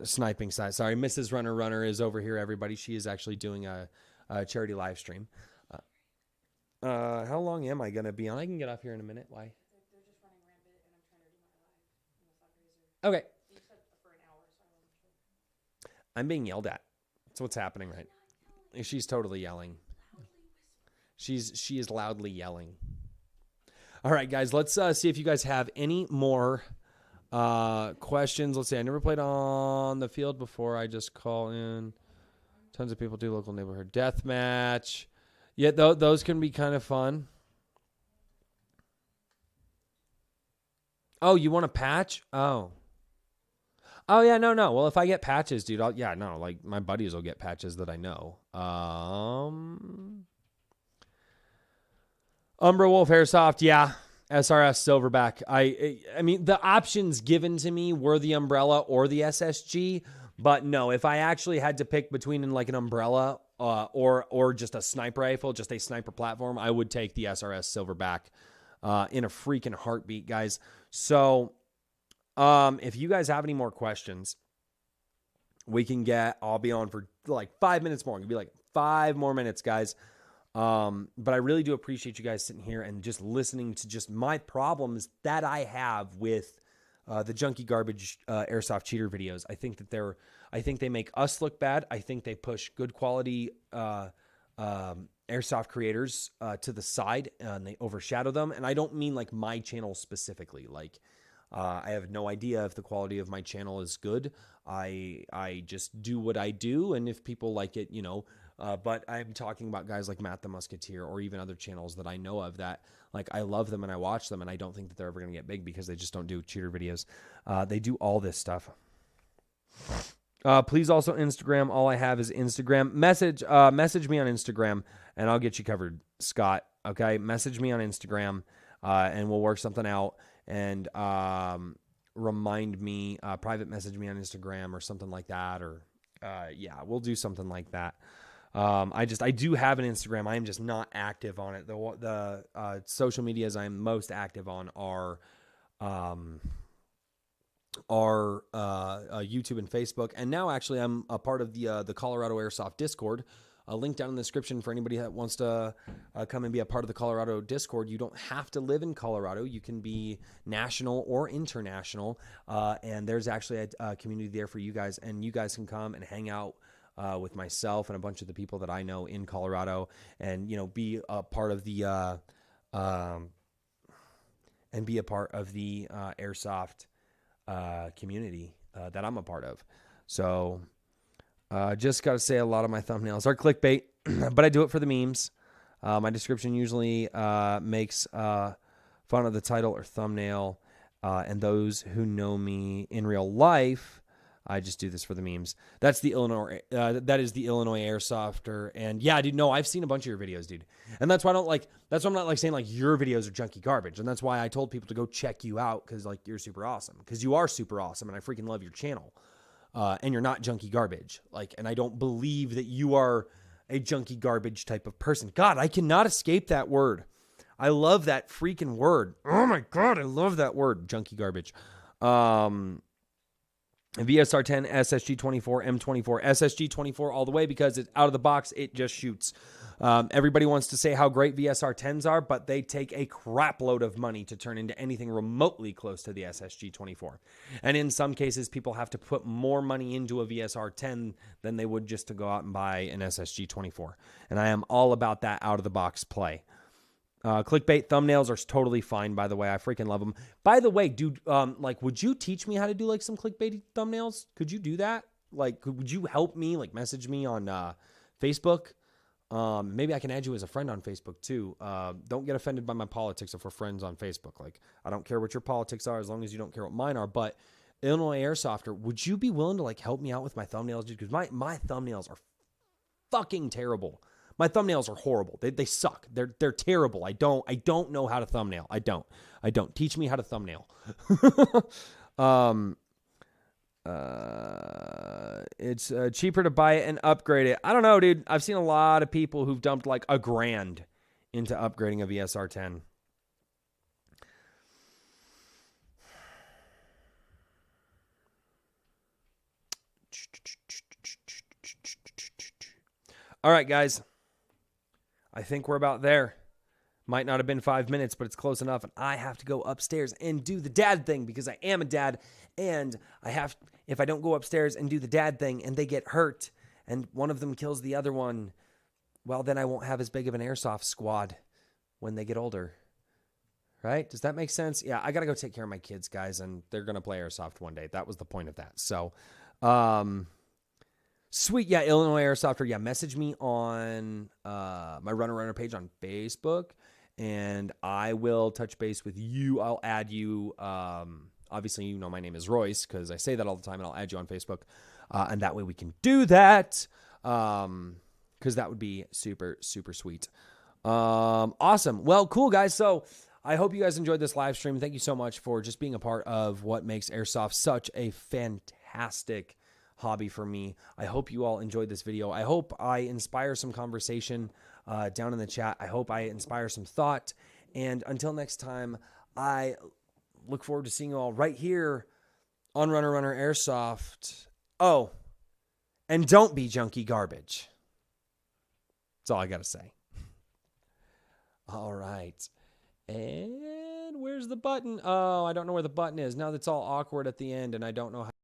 sniping side. Sorry, Mrs. Runner is over here, everybody. She is actually doing a charity live stream. How long am I going to be on? I can get off here in a minute. Why? They're just running rampant, and I'm trying to do my live in the fundraiser. Okay. You said for an hour, so I wasn't sure. I'm being yelled at. That's what's happening, right? She's totally yelling. She is loudly yelling. All right, guys, let's see if you guys have any more questions. Let's see. I never played on the field before. I just call in. Tons of people do local neighborhood deathmatch. Yeah, those can be kind of fun. Oh, you want a patch? Oh, yeah, no. Well, if I get patches, dude, like my buddies will get patches that I know. Umbra Wolf Airsoft, yeah. SRS Silverback. I mean, the options given to me were the umbrella or the SSG, but no, if I actually had to pick between like an umbrella or just a sniper rifle, just a sniper platform, I would take the SRS Silverback in a freaking heartbeat, guys. So if you guys have any more questions, I'll be on for like 5 minutes more. It'll be like 5 more minutes, guys. But I really do appreciate you guys sitting here and just listening to just my problems that I have with the junky garbage Airsoft cheater videos. I think they make us look bad. I think they push good quality Airsoft creators to the side, and they overshadow them. And I don't mean like my channel specifically. Like I have no idea if the quality of my channel is good. I just do what I do, and if people like it, but I'm talking about guys like Matt the Musketeer or even other channels that I know of that, like, I love them and I watch them, and I don't think that they're ever going to get big because they just don't do cheater videos. They do all this stuff. Please also Instagram. All I have is Instagram. Message me on Instagram, and I'll get you covered, Scott. Okay? Message me on Instagram, and we'll work something out. And remind me, private message me on Instagram or something like that. Or, we'll do something like that. I do have an Instagram. I am just not active on it. The social medias I'm most active on are YouTube and Facebook. And now actually I'm a part of the Colorado Airsoft Discord. A link down in the description for anybody that wants to come and be a part of the Colorado Discord. You don't have to live in Colorado. You can be national or international. And there's actually a community there for you guys. And you guys can come and hang out with myself and a bunch of the people that I know in Colorado, and be a part of the Airsoft community that I'm a part of. So just got to say, a lot of my thumbnails are clickbait, but I do it for the memes. My description usually makes fun of the title or thumbnail, and those who know me in real life, I just do this for the memes. That's the Illinois. That is the Illinois Airsofter. And yeah, dude, no, I've seen a bunch of your videos, dude. And that's why that's why I'm not like saying like your videos are junky garbage. And that's why I told people to go check you out, because like you're super awesome. Because you are super awesome, and I freaking love your channel. And you're not junky garbage. And I don't believe that you are a junky garbage type of person. God, I cannot escape that word. I love that freaking word. Oh my God, I love that word, junky garbage. VSR 10, SSG 24, M24, SSG 24 all the way, because it's out of the box. It just shoots. Everybody wants to say how great VSR 10s are, but they take a crap load of money to turn into anything remotely close to the SSG 24. And in some cases, people have to put more money into a VSR 10 than they would just to go out and buy an SSG 24. And I am all about that out of the box play. Clickbait thumbnails are totally fine, by the way. I freaking love them. By the way, dude, would you teach me how to do like some clickbait thumbnails? Could you do that? Would you help me? Message me on Facebook. Maybe I can add you as a friend on Facebook too. Don't get offended by my politics if we're friends on Facebook. I don't care what your politics are as long as you don't care what mine are. But Illinois Airsofter, would you be willing to help me out with my thumbnails, dude? Because my thumbnails are fucking terrible. My thumbnails are horrible. They suck. They're terrible. I don't know how to thumbnail. I don't. Teach me how to thumbnail. It's cheaper to buy it and upgrade it. I don't know, dude. I've seen a lot of people who've dumped like $1,000 into upgrading a VSR 10. All right, guys. I think we're about there. Might not have been 5 minutes, but it's close enough. And I have to go upstairs and do the dad thing because I am a dad. And if I don't go upstairs and do the dad thing and they get hurt and one of them kills the other one, well, then I won't have as big of an airsoft squad when they get older. Right? Does that make sense? Yeah, I got to go take care of my kids, guys, and they're going to play airsoft one day. That was the point of that. So, sweet. Yeah, Illinois Airsofter. Yeah, message me on my Runner page on Facebook, and I will touch base with you. I'll add you. Obviously, you know my name is Royce because I say that all the time, and I'll add you on Facebook. And that way we can do that because that would be super, super sweet. Awesome. Well, cool, guys. So I hope you guys enjoyed this live stream. Thank you so much for just being a part of what makes Airsoft such a fantastic hobby for me. I hope you all enjoyed this video. I hope I inspire some conversation down in the chat. I hope I inspire some thought. And until next time, I look forward to seeing you all right here on Runner Airsoft. Oh, and don't be junky garbage. That's all I got to say. All right. And where's the button? Oh, I don't know where the button is. Now that's all awkward at the end, and I don't know how.